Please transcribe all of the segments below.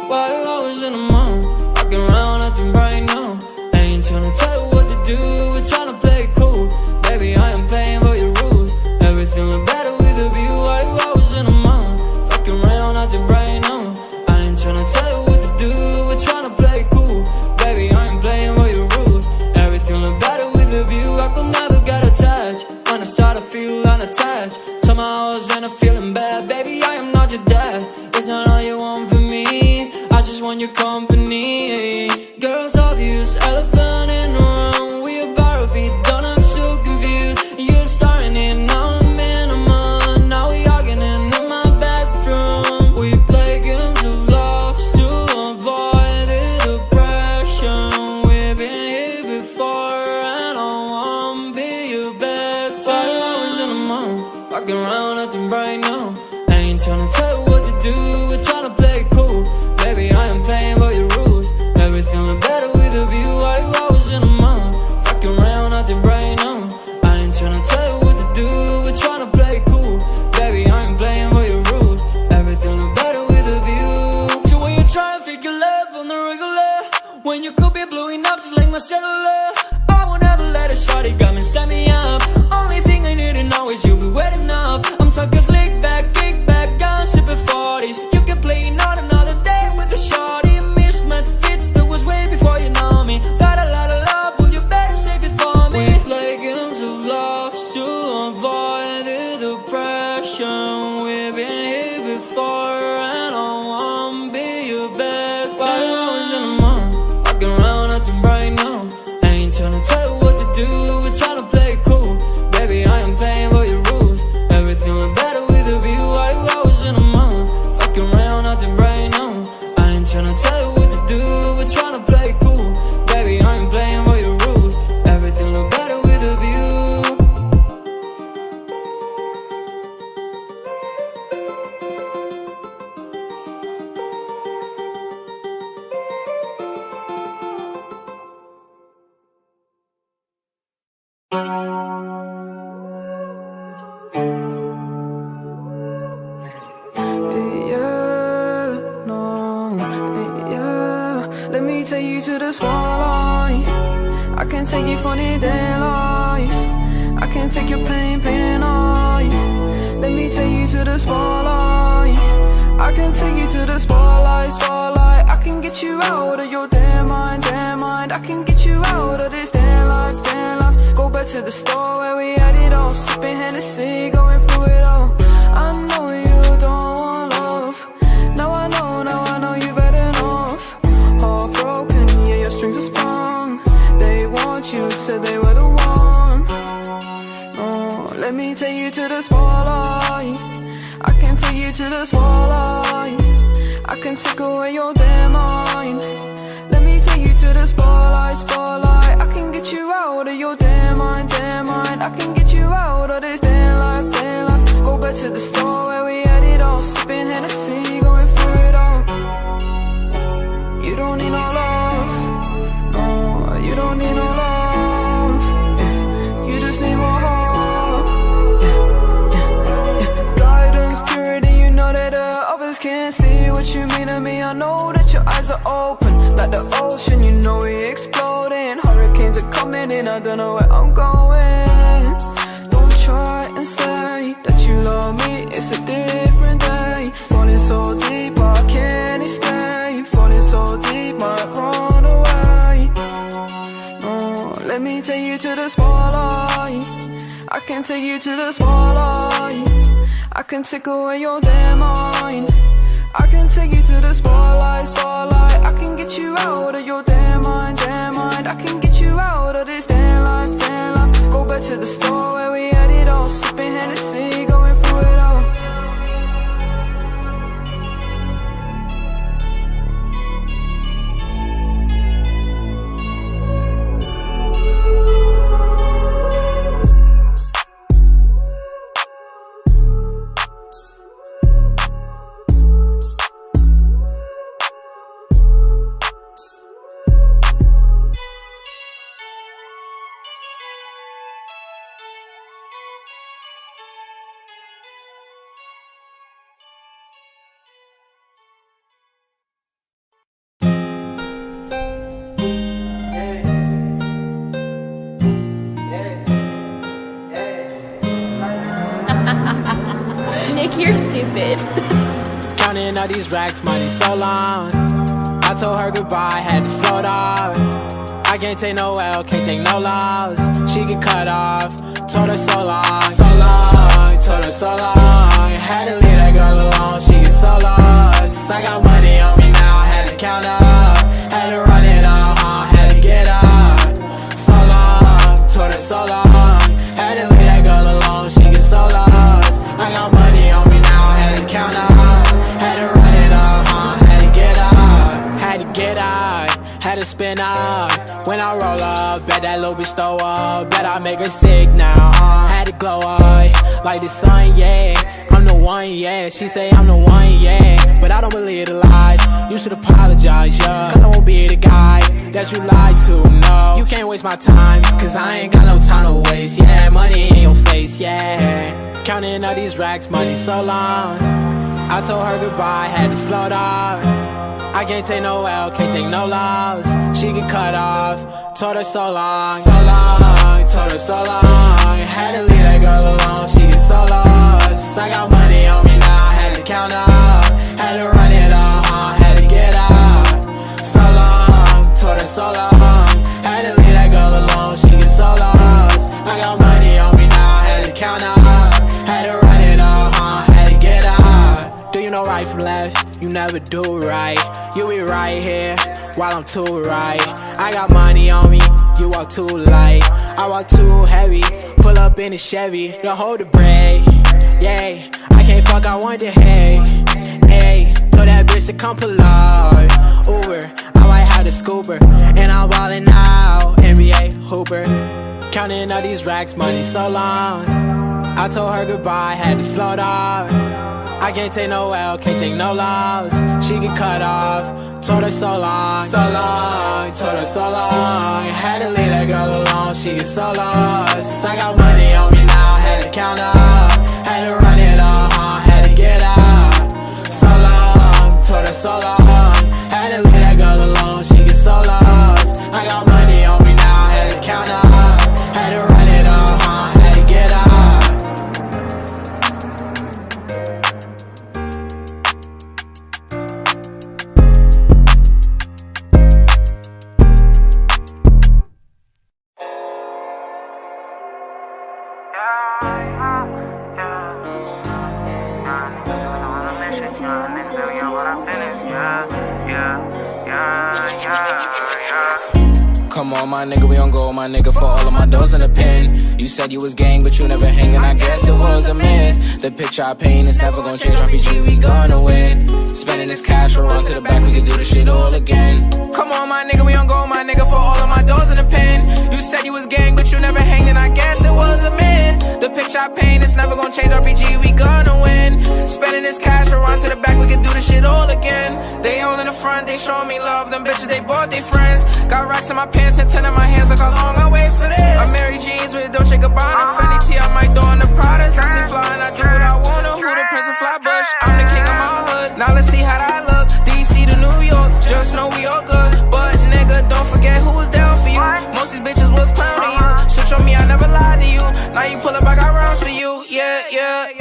Why you always in the mood? Walking around acting right now. I ain't tryna tell you what to do, we're tryna play it cool. Baby, I am playing by your rules. Everything look better with a view. Why you always in the mood? Walking around acting right now. I ain't tryna tell you what to do, we're tryna play it cool. Baby, I am playing by your rules. Everything look better with a view. I could never get attached. When I start to feel unattached, somehow I was in a feeling bad. Baby, I am not your dad. It's not all you want from me, I just want your company. Girls obvious, elephant in the room. We about our feet, don't act so confused. You're starting it, now I'm in a month. Now we arguing in my bedroom. We play games of love to avoid the depression. We've been here before and I won't be your bed. Why you always in the mood? Walking around acting right now. I ain't tryna tell you what to do, we're tryna play it cool. Baby, I am playing by your rules. Everything look better with a view. Why you always in the mood? Fucking around acting right now. I ain't tryna tell you what to do, we're tryna play it cool. Baby, I am playing by your rules. Everything look better with a view. So when you try to figure love on the regular, when you could be blowing up just like my cellular, I won't ever let a shorty got me, set me up. Only thing I need to know is you'll be wet enough. I'm talking slick back, kick back, gun sipping 40s. You can play not another day with a shorty. Mismatched fits, that was way before you know me. Got a lot of love, well you better save it for me. We play games of love to avoid the depression. We've been here before and I won't be your bed. Why you always in the mood? Walking around acting right now. I ain't tryna tell you what to do, we're tryna play it cool. Baby, I am playing by your rules. Everything look better with a view. Why you always in the mood? Walking around acting right now. I ain't tryna tell you what to do, we're tryna play it cool. Baby, I am playing by your rules. Everything look better with a view. Let me take you to the spotlight. I can take you for the day life. I can take your pain, pain away. Let me take you to the spotlight. I can take you to the spotlight, spotlight. I can get you out of your damn mind, damn mind. I can get you out of this damn life, damn life. Go back to the store where we had it all, sipping Hennessy, going through it all. I know you don't want love. Now I know you've had enough. Heartbroken, yeah, your strings are sprung. They want you, said they were the one. Oh, let me take you to the spotlight. I can take you to the spotlight. I can take away your damn mind. Let me take you to the spotlight, spotlight. I can get you out of your damn mind, damn mind. I can get you out of this damn life, damn life. Go back to the store where we had it all, sipping Hennessy, going through it all. You don't need no love, no, you don't need no love, yeah. You just need more heart, yeah. Guidance, purity, you know that others can't see what you mean to me. I know that your eyes are open, like the ocean, you know we exploding. Hurricanes are coming in, I don't know where I'm going. Don't try and say that you love me, it's a different day. Falling so deep, I can't escape. Falling so deep, might run away. Oh, let me take you to the spotlight. I can take you to the spotlight. I can take away your damn mind. I can take you to the spotlight, spotlight. I can get you out of your damn mind, damn mind. I can get you out of this damn life, damn life. Go back to the store where we had it all, sipping Hennessy, going through it all. like, you're stupid. Counting all these racks, money so long. I told her goodbye, had to float off. I can't take no L, can't take no loss. She get cut off, told her so long. So long, told her so long. Had to leave that girl alone, she get so lost. I got money on me now, had to count up. Had to run it up, had to get up. So long, told her so long. Had to leave that girl alone, she get so lost. I got money on me now, had to count up. Had to run it up, had to get up. Had to get up, had to spin up. When I roll up, bet that little bitch throw up. Bet I make her sick now, had to glow up like the sun, yeah. I'm the one, yeah. She say I'm the one, yeah. But I don't believe the lies. You should apologize, yeah. Cause I won't be the guy that you lied to, no. You can't waste my time, cause I ain't got no time to waste, yeah. Money in your face, yeah. Counting all these racks, money so long. I told her goodbye, had to float off. I can't take no L, can't take no loss. She get cut off, told her so long. So long, told her so long. Had to leave that girl alone, she get so lost. I got money on me now, had to count up. Had to run it up, had to get up. So long, told her so long. Had to leave that girl alone, she get so lost. I got money on me now, had to count up. Had to run it up, had to get up. Do you know right from left? You never do right. You be right here while I'm too right. I got money on me, you walk too light. I walk too heavy, pull up in a Chevy. Don't hold the brake, yeah. I can't fuck, I want the hay. Hey, told that bitch to come pull up. Uber, I might have the scooper. And I'm ballin' out, NBA hooper. Counting all these racks, money so long. I told her goodbye, had to float off. I can't take no L, can't take no loss. She get cut off, told her so long. So long, told her so long. Had to leave that girl alone, she get so lost. I got money on me now, had to count up. Had to run it up, had to get up. So long, told her so long. Had to leave that girl alone, she get so lost. I got money on me now, had to count up. Had to run it up, had to get up. Come on, my nigga, we on go, my nigga, for all of my doors in the pen. You said you was gang, but you never hanging, I guess it was a miss. The picture I paint is never gonna change, RPG, we gonna win. Spending this cash, we'll run to the back, we can do this shit all again. Come on, my nigga, we on go, my nigga, for all of my doors in the pen. You said you was gang, but you never hanging, I guess it was a myth. The picture I paint is never gonna change, RPG, we gonna win. Spending this cash, we'll run to the back, we can do this shit all again. They all in the front, they show me love, them bitches, they bought their friends. Got racks in my pants and 10 in my hands, look how long I wait for this. I'm Mary Jeans with Dolce Gabbana, Fendi T, I might throw in the Pradas. I stay fly and I do what I wanna. Who the Prince of Flatbush? I'm the king of my hood. Now let's see how that look. DC to New York, just know we all good. But nigga, don't forget who was down for you. Most these bitches was clowning you. Switch on me, I never lied to you. Now you pull up, I got rounds for you. Yeah.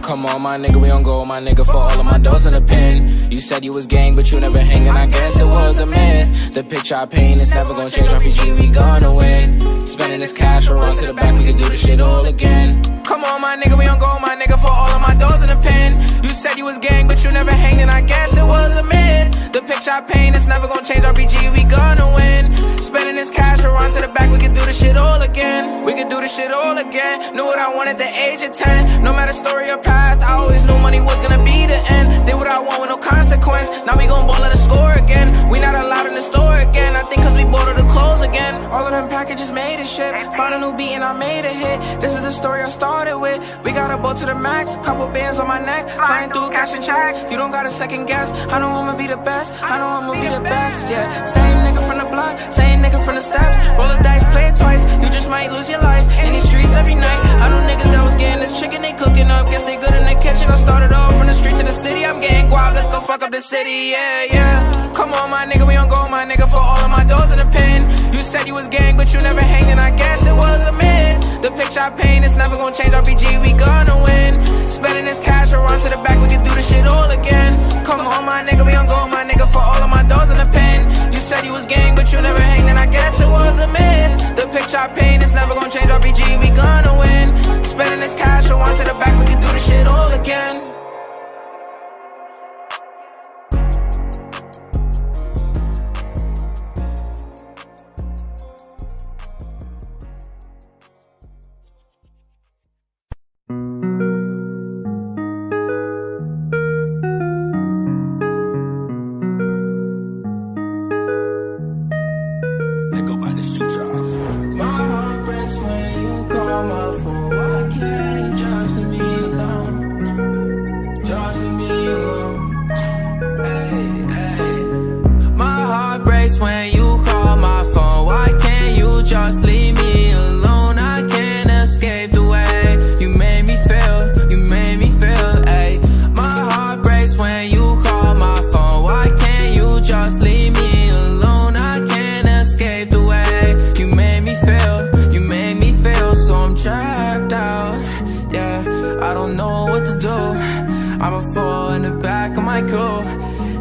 Come on, my nigga, we on go, my nigga, for all of my doors in the pen. You said you was gang, but you never hanging, I guess it was a miss. The picture I paint is never gonna change, RPG, we gonna win. Spending this cash, we'll run to the back, we can do this shit all again. Come on, my nigga, we on go, my nigga, for all of my doors in the pen. You said you was gang, but you never hanging, I guess it was a myth. The picture I paint is never gonna change, RPG, we gonna win. Spending this cash, we'll run to the back, we can do this shit all again. We can do this shit all again. Knew what I wanted at the age of 10. No matter story or path, I always knew money was gonna be the end. Did what I want with no consequence. Now we gon' ball at the score again. We not allowed in the store again. I think cause we bought all the clothes again. All of them packages made a shit. Found a new beat and I made a hit. This is the story I started with. We got a boat to the max, couple bands on my neck, flying through cash and checks. You don't gotta second guess. I know I'ma be the best. I know I'ma be the best, yeah. Same nigga from the block, same nigga from the steps. Roll the dice, play it twice. You just might lose your life in these streets every night. I know niggas that was getting this chicken, they cooking up. Guess they good in the kitchen. I started off from the street to the city. I'm getting guap, let's go fuck up the city, yeah. Come on, my nigga, we on go, my nigga, for all of my doors in the pen. You said you was gang, but you never hanging, I guess it was a myth. The picture I paint is never gonna change, RPG, we gonna win. Spending this cash around to the back, we can do this shit all again. Come on, my nigga, we on go, my nigga, for all of my doors in the pen. You said you was gang, but you never hanged, and I guess it was a myth. The picture I paint is never gonna change, RPG, we gonna win. Spending this cash, so on to the back, we can do this shit all again.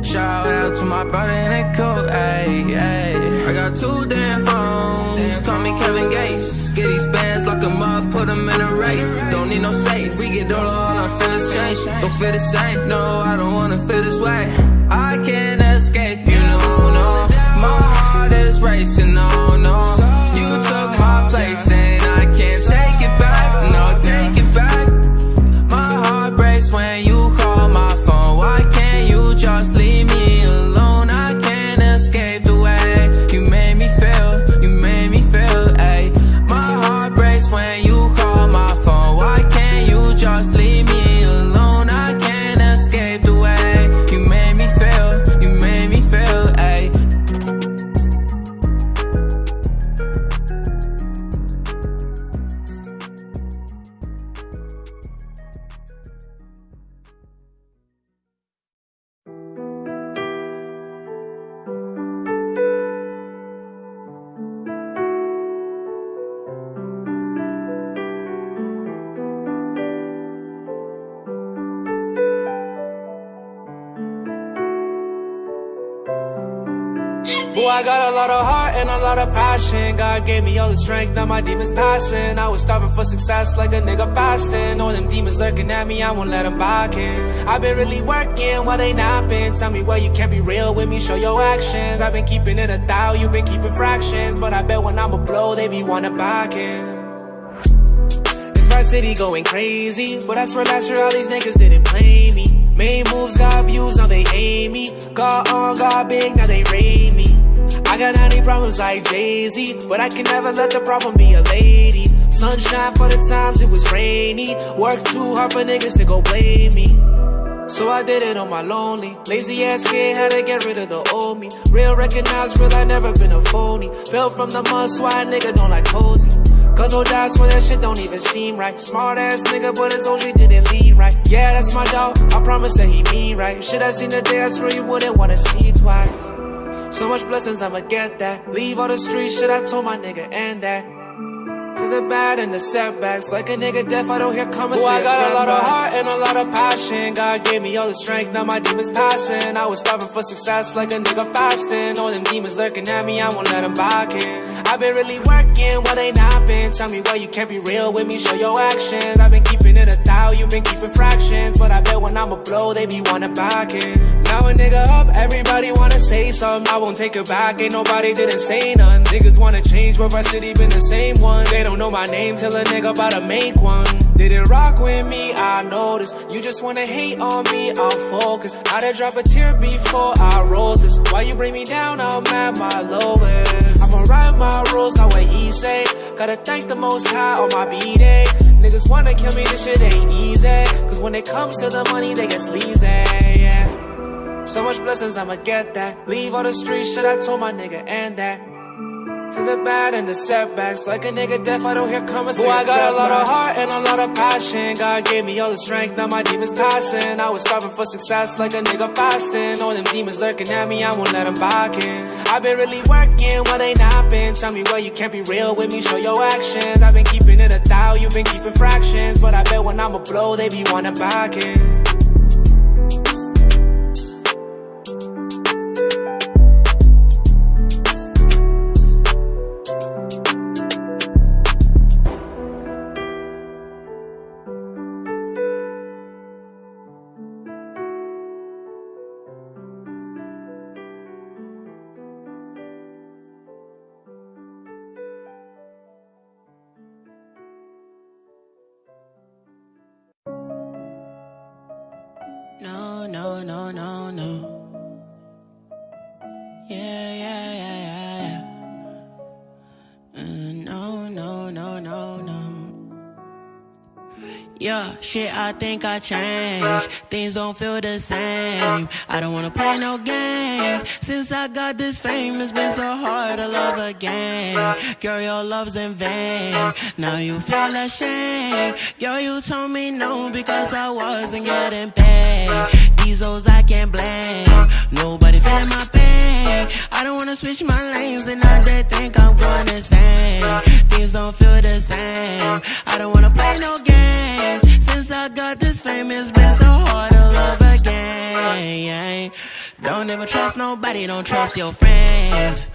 Shout out to my brother in that coat, ayy, ayy. I got 2 damn phones, call me Kevin Gates. Get these bands, lock them up, put them in a race. Don't need no safe, we get all our feelings change. Don't feel the same, no, I don't wanna feel this way. I can't escape, you know, no. My heart is racing, no, no. You took my place and I can't take it back, no, take it back. My heart breaks when you call my phone. Why can't you just leave me alone? I can't escape the way you made me feel, ayy. My heart breaks when you call my phone. Why can't you just leave me alone? I can't escape the way you made me feel, ayy. Boy, I got a lot of heart and a lot of passion. God gave me all the strength, now my demons passing. I was starving for success like a nigga fasting. All them demons lurking at me, I won't let them back in. I've been really working while they napping. Tell me why you can't be real with me, show your actions. I've been keeping it 1,000, you've been keeping fractions. But I bet when I'm a blow, they be wanna back in. It's my city going crazy, but I swear last year all these niggas didn't play me. Main moves got views, now they hate me. Got on, got big, now they rate me. I got 90 problems like Jay-Z, but I can never let the problem be a lady. Sunshine for the times it was rainy. Work too hard for niggas to go blame me. So I did it on my lonely. Lazy ass kid had to get rid of the old me. Real recognize real, I never been a phony. Built from the mud, so I nigga don't like cozy. Cause old dad swear that shit don't even seem right. Smart ass nigga, but his OG didn't lead right. Yeah, that's my dog, I promise that he mean right. Shit I seen the day, I swear you wouldn't wanna see twice. So much blessings, I'ma get that. Leave all the street shit, I told my nigga, and that. To the bad and the setbacks, like a nigga deaf, I don't hear coming. Boy, I got a lot of heart and a lot of passion. God gave me all the strength, now my demons passing. I was starving for success like a nigga fasting. All them demons lurking at me, I won't let them back in. I've been really working while they napping. Tell me why you can't be real with me, show your actions. I've been keeping it 1,000, you've been keeping fractions. But I bet when I'm a blow, they be wanna back in. Now a nigga up, everybody wanna say something. I won't take it back, ain't nobody didn't say none. Niggas wanna change, but my city been the same one. They don't know my name till a nigga about to make one. Didn't rock with me, I noticed. You just wanna hate on me, I'll focus. I done drop a tear before I roll this. Why you bring me down, I'm at my lowest. I'ma write my rules, not what he say. Gotta thank the most high on my B-day. Niggas wanna kill me, this shit ain't easy. Cause when it comes to the money, they get sleazy, yeah. So much blessings, I'ma get that. Leave all the street shit, I told my nigga, and that. To the bad and the setbacks, like a nigga deaf, I don't hear coming. Boy, I got a lot of heart and a lot of passion. God gave me all the strength, now my demons passing. I was starving for success like a nigga fasting. All them demons lurking at me, I won't let them back in. I've been really working while they napping. Tell me why you can't be real with me, show your actions. I've been keeping it 1,000, you've been keeping fractions. But I bet when I'ma blow, they be wanting back in. No, no, no, no, no. Yeah, yeah, yeah, yeah, yeah. No, no, no, no, no. Yeah, shit, I think I changed. Things don't feel the same. I don't wanna play no games. Since I got this fame, it's been so hard to love again. Girl, your love's in vain. Now you feel ashamed. Girl, you told me no because I wasn't getting paid. These hoes I can't blame. Nobody feeling my pain. I don't wanna switch my lanes and now they think I'm going insane. Things don't feel the same. I don't wanna play no games. Since I got this fame, it's been so hard to love again. Don't ever trust nobody, don't trust your friends.